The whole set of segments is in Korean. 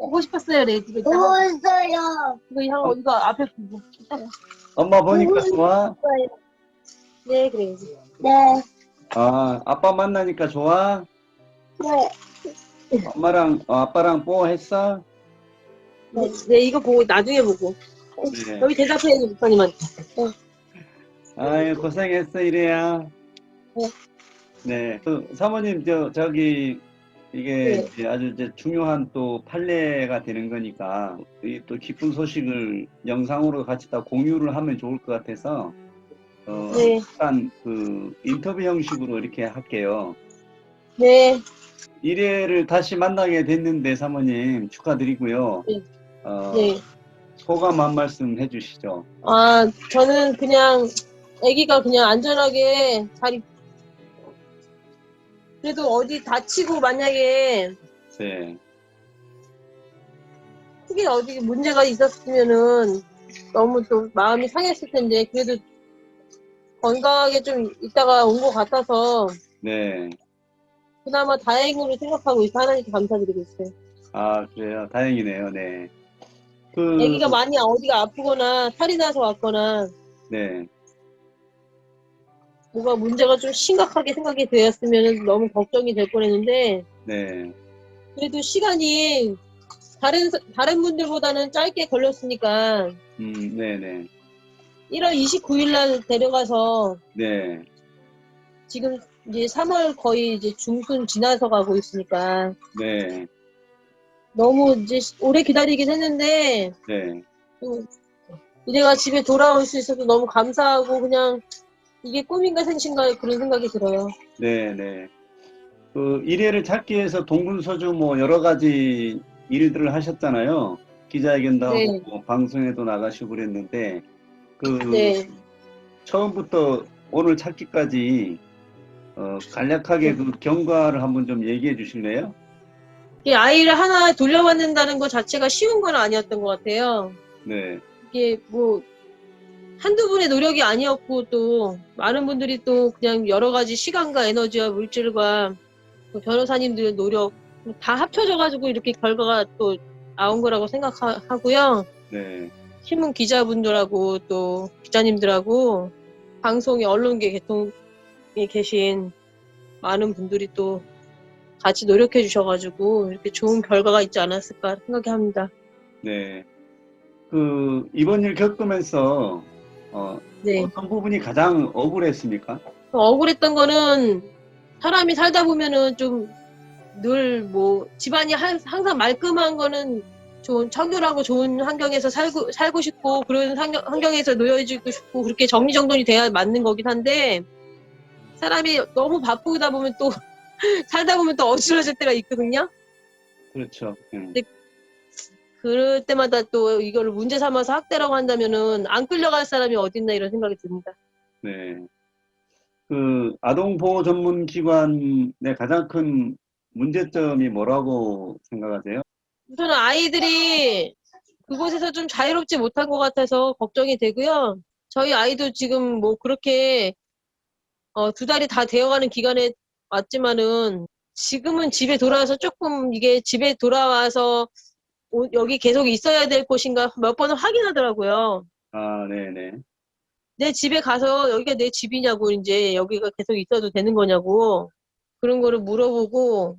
보고 싶었어요, 레이디. 보고 있어요. 이거 앞에 보고. 엄마 보니까 좋아? 네, 그래요. 네. 아, 아빠 만나니까 좋아? 네. 아빠랑 뽀 했어? 네, 이거 보고, 나중에 보고. 네. 여기 대답해야지, 목사님한테. 아유, 고생했어, 이래야. 네. 사모님, 이게 네. 이제 아주 이제 중요한 또 판례가 되는 거니까, 이 또 기쁜 소식을 영상으로 같이 다 공유를 하면 좋을 것 같아서, 네. 일단 인터뷰 형식으로 이렇게 할게요. 네. 이래를 다시 만나게 됐는데, 사모님, 축하드리고요. 네. 네. 소감 한 말씀 해주시죠. 아, 저는 그냥, 아기가 그냥 안전하게 그래도 어디 다치고 만약에 네. 크게 어디 문제가 있었으면은 너무 좀 마음이 상했을 텐데, 그래도 건강하게 좀 있다가 온 것 같아서, 네. 그나마 다행으로 생각하고 있어. 하나님께 감사드리고 있어요. 아, 그래요. 다행이네요. 네. 아기가 많이 어디가 아프거나 살이 나서 왔거나 네. 뭐가 문제가 좀 심각하게 생각이 되었으면 너무 걱정이 될 뻔했는데 네. 그래도 시간이 다른 분들보다는 짧게 걸렸으니까 네네. 1월 29일 날 데려가서 네. 지금 이제 3월 거의 이제 중순 지나서 가고 있으니까 네. 너무 이제 오래 기다리긴 했는데 네. 또 이래가 집에 돌아올 수 있어서 너무 감사하고 그냥 이게 꿈인가 생신가 그런 생각이 들어요. 네. 일회를 찾기 위해서 동분서주 뭐 여러 가지 일들을 하셨잖아요. 기자회견도 하고 네. 뭐 방송에도 나가시고 그랬는데 네. 처음부터 오늘 찾기까지 간략하게 그 경과를 한번 좀 얘기해 주실래요? 이 아이를 하나 돌려받는다는 것 자체가 쉬운 건 아니었던 것 같아요. 네. 이게 뭐 한두 분의 노력이 아니었고 또 많은 분들이 또 그냥 여러 가지 시간과 에너지와 물질과 또 변호사님들의 노력 다 합쳐져가지고 이렇게 결과가 또 나온 거라고 생각하고요. 네. 신문 기자분들하고 또 기자님들하고 방송의 언론계 계통에 계신 많은 분들이 또 같이 노력해 주셔가지고 이렇게 좋은 결과가 있지 않았을까 생각이 합니다. 네. 이번 일 겪으면서 네. 어떤 부분이 가장 억울했습니까? 억울했던 거는 사람이 살다 보면은 좀 늘 뭐 집안이 항상 말끔한 거는 좋은 청결하고 좋은 환경에서 살고 싶고 그런 환경에서 놓여지고 싶고 그렇게 정리정돈이 돼야 맞는 거긴 한데 사람이 너무 바쁘다 보면 또 살다 보면 또 어지러질 때가 있거든요. 그렇죠. 근데 그럴 때마다 또 이거를 문제 삼아서 학대라고 한다면은 안 끌려갈 사람이 어딨나 이런 생각이 듭니다. 네. 아동보호 전문 기관의 가장 큰 문제점이 뭐라고 생각하세요? 우선은 아이들이 그곳에서 좀 자유롭지 못한 것 같아서 걱정이 되고요. 저희 아이도 지금 뭐 그렇게 2달이 다 되어가는 기간에 왔지만은 지금은 집에 돌아와서 조금 이게 집에 돌아와서 여기 계속 있어야 될 곳인가 몇 번은 확인하더라고요. 아, 네네. 내 집에 가서 여기가 내 집이냐고 이제 여기가 계속 있어도 되는 거냐고 그런 거를 물어보고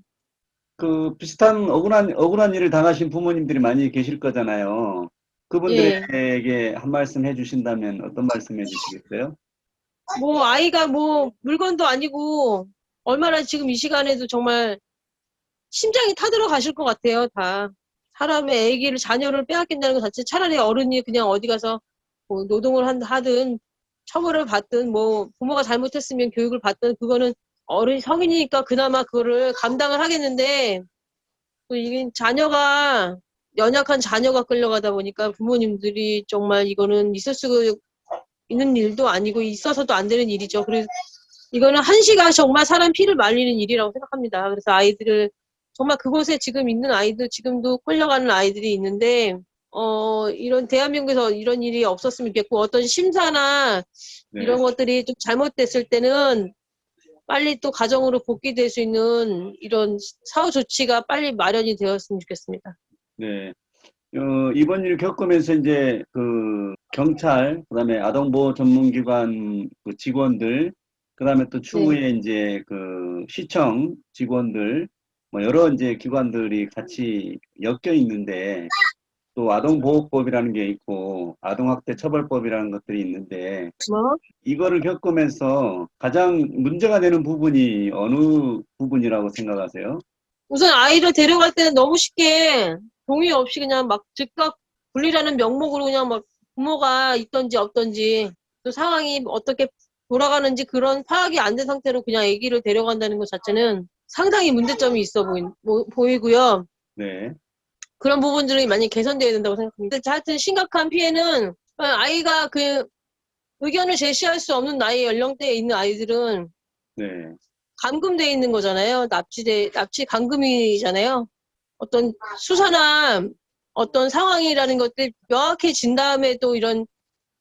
비슷한 억울한 일을 당하신 부모님들이 많이 계실 거잖아요. 예. 그분들에게 한 말씀 해주신다면 어떤 말씀 해주시겠어요? 뭐 아이가 뭐 물건도 아니고 얼마나 지금 이 시간에도 정말 심장이 타들어 가실 것 같아요, 다. 사람의 아기를 자녀를 빼앗긴다는 것 자체 차라리 어른이 그냥 어디 가서 뭐 노동을 하든 처벌을 받든 뭐 부모가 잘못했으면 교육을 받든 그거는 어른 성인이니까 그나마 그거를 감당을 하겠는데 또 이게 연약한 자녀가 끌려가다 보니까 부모님들이 정말 이거는 있을 수 있는 일도 아니고 있어서도 안 되는 일이죠. 그래서 이거는 한시가 정말 사람 피를 말리는 일이라고 생각합니다. 그래서 아이들을 정말 그곳에 지금 있는 아이들 지금도 끌려가는 아이들이 있는데 이런 대한민국에서 이런 일이 없었으면 좋겠고 어떤 심사나 네. 이런 것들이 좀 잘못됐을 때는 빨리 또 가정으로 복귀될 수 있는 이런 사후 조치가 빨리 마련이 되었으면 좋겠습니다. 네. 이번 일 겪으면서 이제 그 경찰, 그다음에 아동보호 전문기관 그 직원들, 그다음에 또 네. 추후에 이제 그 시청 직원들, 뭐 여러 이제 기관들이 같이 엮여 있는데 또 아동보호법이라는 게 있고 아동학대 처벌법이라는 것들이 있는데 뭐? 이거를 겪으면서 가장 문제가 되는 부분이 어느 부분이라고 생각하세요? 우선 아이를 데려갈 때는 너무 쉽게 동의 없이 그냥 막 즉각 분리라는 명목으로 그냥 막 부모가 있던지 없던지 또 상황이 어떻게 돌아가는지 그런 파악이 안 된 상태로 그냥 아기를 데려간다는 것 자체는 상당히 문제점이 있어 보이고요. 네, 그런 부분들이 많이 개선돼야 된다고 생각합니다. 하여튼 심각한 피해는 아이가 그 의견을 제시할 수 없는 나이 연령대에 있는 아이들은 네, 감금돼 있는 거잖아요. 납치 감금이잖아요. 어떤 수사나 어떤 상황이라는 것들 명확해진 다음에 또 이런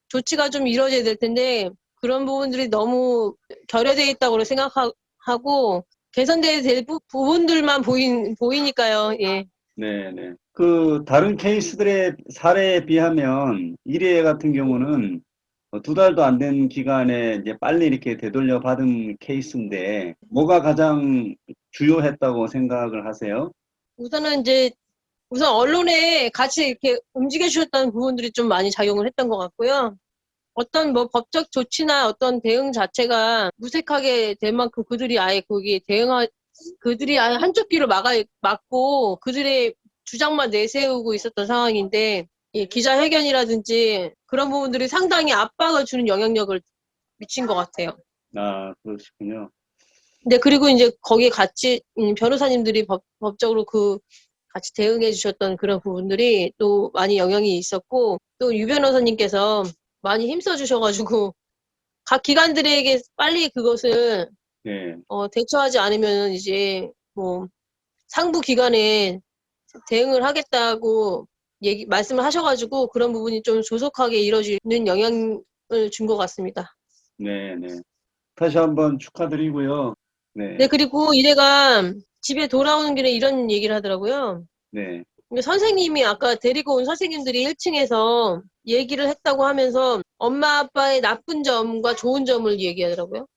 조치가 좀 이루어져야 될 텐데 그런 부분들이 너무 결여돼 있다고 생각하고 개선돼야 될 부분들만 보이니까요. 예. 네, 네. 그 다른 케이스들의 사례에 비하면 이례 같은 경우는 두 달도 안 된 기간에 이제 빨리 이렇게 되돌려 받은 케이스인데 뭐가 가장 주요했다고 생각을 하세요? 우선은 이제 우선 언론에 같이 이렇게 움직여 주셨다는 부분들이 좀 많이 작용을 했던 것 같고요. 어떤 뭐 법적 조치나 어떤 대응 자체가 무색하게 될 만큼 그들이 아예 거기에 그들이 아예 한쪽 귀를 막고 그들의 주장만 내세우고 있었던 상황인데, 이 기자회견이라든지 그런 부분들이 상당히 압박을 주는 영향력을 미친 것 같아요. 아, 그러시군요. 근데 그리고 이제 거기에 같이 변호사님들이 법적으로 같이 대응해 주셨던 그런 부분들이 또 많이 영향이 있었고, 또 유 변호사님께서 많이 힘써 주셔가지고 각 기관들에게 빨리 그것을 네, 대처하지 않으면 이제 뭐 상부 기관에 대응을 하겠다고 말씀을 하셔가지고 그런 부분이 좀 조속하게 이루어지는 영향을 준 것 같습니다. 네, 네. 다시 한번 축하드리고요. 네, 네, 그리고 이래가 집에 돌아오는 길에 이런 얘기를 하더라고요. 네, 근데 선생님이 아까 데리고 온 선생님들이 1층에서 얘기를 했다고 하면서 엄마 아빠의 나쁜 점과 좋은 점을 얘기하더라고요.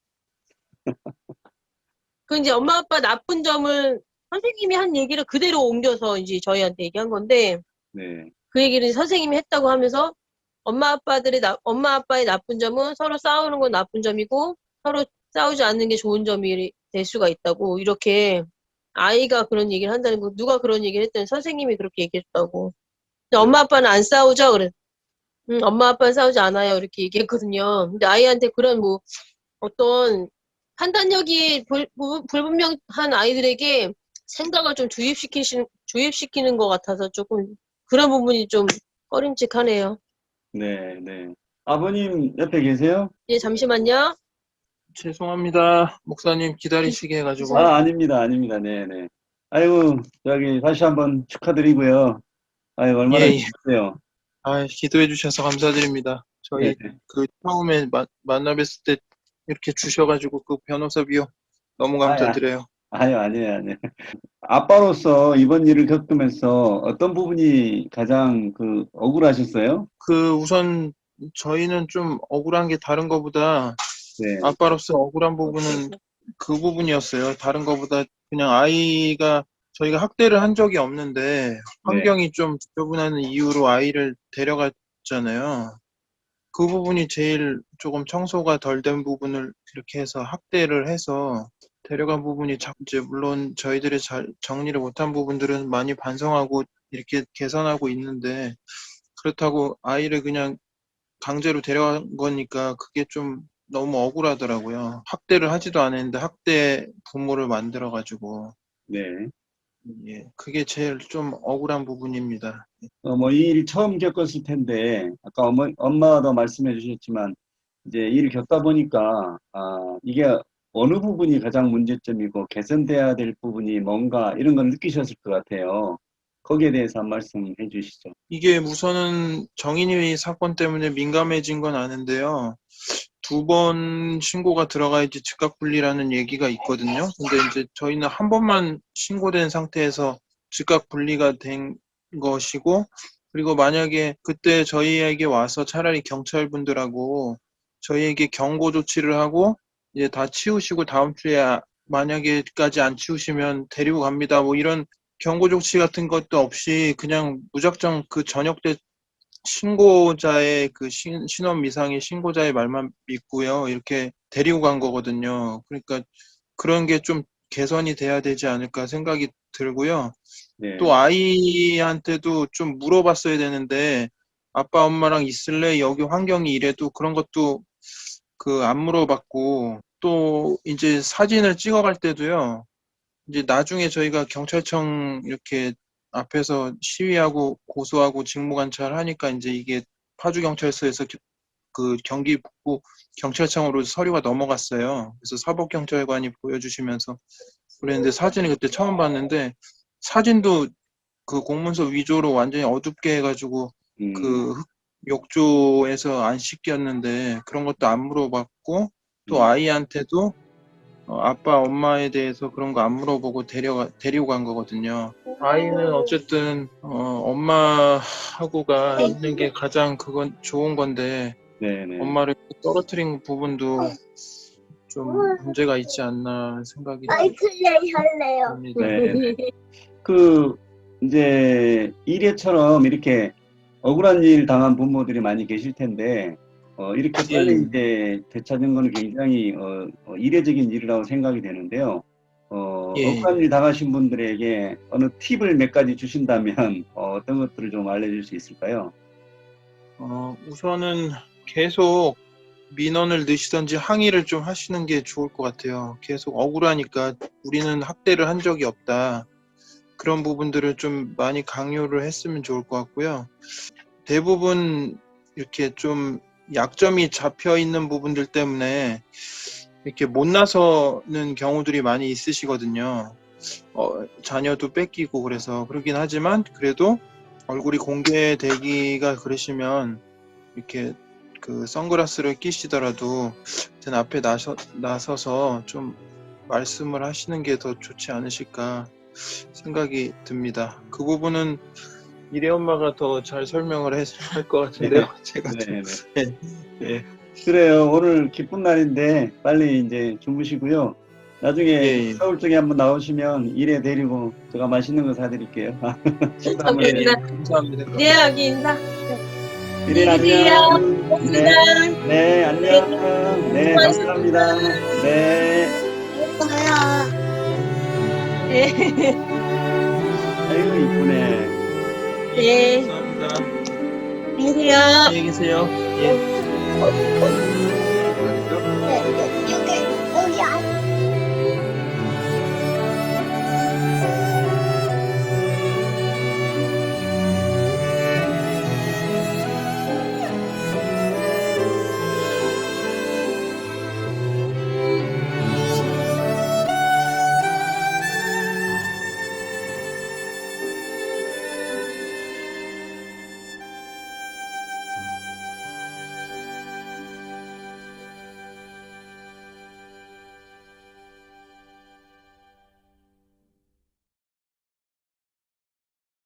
그 이제 엄마 아빠 나쁜 점을 선생님이 한 얘기를 그대로 옮겨서 이제 저희한테 얘기한 건데, 네, 그 얘기를 선생님이 했다고 하면서 엄마 아빠의 나쁜 점은 서로 싸우는 건 나쁜 점이고 서로 싸우지 않는 게 좋은 점이 될 수가 있다고, 이렇게 아이가 그런 얘기를 한다는 거. 누가 그런 얘기를 했더니 선생님이 그렇게 얘기했다고. 근데 네, 엄마 아빠는 안 싸우죠? 그래. 엄마 아빠는 싸우지 않아요. 이렇게 얘기했거든요. 근데 아이한테 그런 뭐 어떤 판단력이 불분명한 아이들에게 생각을 좀 주입시키는 것 같아서 조금 그런 부분이 좀 꺼림칙하네요. 네, 네. 아버님 옆에 계세요? 예, 잠시만요. 죄송합니다. 목사님 기다리시게 해가지고. 아, 아닙니다, 아닙니다. 네, 네. 아이고, 저기 다시 한번 축하드리고요. 아이고, 얼마나 예, 예. 기쁘세요. 기도해 주셔서 감사드립니다. 네, 저희 그 처음에 만나 뵀을 때 이렇게 주셔가지고 그 변호사 비용 너무 아, 감사드려요. 아니에요, 아니에요. 아빠로서 이번 일을 겪으면서 어떤 부분이 가장 그 억울하셨어요? 그 우선 저희는 좀 억울한 게 다른 거보다 네, 아빠로서 억울한 부분은 그 부분이었어요. 다른 거보다 그냥 아이가 저희가 학대를 한 적이 없는데 네, 환경이 좀 지저분한 이유로 아이를 데려갔잖아요. 그 부분이 제일 조금 청소가 덜 된 부분을 이렇게 해서 학대를 해서 데려간 부분이 이제 물론 저희들이 잘 정리를 못한 부분들은 많이 반성하고 이렇게 개선하고 있는데, 그렇다고 아이를 그냥 강제로 데려간 거니까 그게 좀 너무 억울하더라고요. 학대를 하지도 않았는데 학대 부모를 만들어가지고. 네. 예, 그게 제일 좀 억울한 부분입니다. 뭐, 이 일 처음 겪었을 텐데, 아까 엄마도 말씀해 주셨지만, 이제 일을 겪다 보니까, 이게 어느 부분이 가장 문제점이고, 개선돼야 될 부분이 뭔가, 이런 걸 느끼셨을 것 같아요. 거기에 대해서 한 말씀 해 주시죠. 이게 우선은 정인이 사건 때문에 민감해진 건 아는데요. 2번 신고가 들어가야지 즉각 분리라는 얘기가 있거든요. 근데 이제 저희는 한 번만 신고된 상태에서 즉각 분리가 된 것이고, 그리고 만약에 그때 저희에게 와서 차라리 경찰분들하고 저희에게 경고 조치를 하고 이제 다 치우시고 다음 주에 만약에까지 안 치우시면 데리고 갑니다. 뭐 이런 경고 조치 같은 것도 없이 그냥 무작정 그 저녁 때 신고자의 그 신원 미상의 신고자의 말만 믿고요. 이렇게 데리고 간 거거든요. 그러니까 그런 게 좀 개선이 돼야 되지 않을까 생각이 들고요. 네. 또 아이한테도 좀 물어봤어야 되는데 아빠 엄마랑 있을래? 여기 환경이 이래도 그런 것도 그 안 물어봤고 또 이제 사진을 찍어갈 때도요. 이제 나중에 저희가 경찰청 이렇게 앞에서 시위하고 고소하고 직무관찰 하니까 이제 이게 파주경찰서에서 그 경기 북부 경찰청으로 서류가 넘어갔어요. 그래서 사법경찰관이 보여주시면서 그랬는데 사진을 그때 처음 봤는데 사진도 그 공문서 위조로 완전히 어둡게 해가지고 그 욕조에서 안 씻겼는데 그런 것도 안 물어봤고 또 아이한테도 아빠 엄마에 대해서 그런 거 안 물어보고 데리고 간 거거든요. 아이는 어쨌든 엄마하고가 있는 게 가장 그건 좋은 건데 네네. 엄마를 떨어뜨린 부분도 좀 문제가 있지 않나 생각이 아이클레이 할래요. 듭니다. 네. 그 이제 이래처럼 이렇게 억울한 일 당한 부모들이 많이 계실 텐데 이렇게 예, 빨리 예. 이제 되찾은 거는 굉장히 이례적인 일이라고 생각이 되는데요. 예. 억울한 일 당하신 분들에게 어느 팁을 몇 가지 주신다면 어떤 것들을 좀 알려줄 수 있을까요? 우선은 계속 민원을 넣으시던지 항의를 좀 하시는 게 좋을 것 같아요. 계속 억울하니까 우리는 학대를 한 적이 없다. 그런 부분들을 좀 많이 강요를 했으면 좋을 것 같고요. 대부분 이렇게 좀 약점이 잡혀 있는 부분들 때문에 이렇게 못 나서는 경우들이 많이 있으시거든요. 자녀도 뺏기고 그래서 그러긴 하지만 그래도 얼굴이 공개되기가 그러시면 이렇게 그 선글라스를 끼시더라도 하여튼 앞에 나서서 좀 말씀을 하시는 게 더 좋지 않으실까 생각이 듭니다. 그 부분은 이래 엄마가 더 잘 설명을 할 것 같은데요. 제가 좀. 네네. 예. 그래요. 오늘 기쁜 날인데 빨리 이제 주무시고요. 나중에 예. 서울 쪽에 한번 나오시면 일에 데리고 제가 맛있는 거 사드릴게요. 식사 한번 예. 감사합니다. 감사합니다. 네, 여기 인사. 일인 안녕히 계세요. 안녕. 고맙습니다. 네, 안녕. 네, 감사합니다. 네. 뭐야? 네. 아이고, 이쁘네. 네. 감사합니다. 안녕히 계세요. 안녕히 계세요. 예.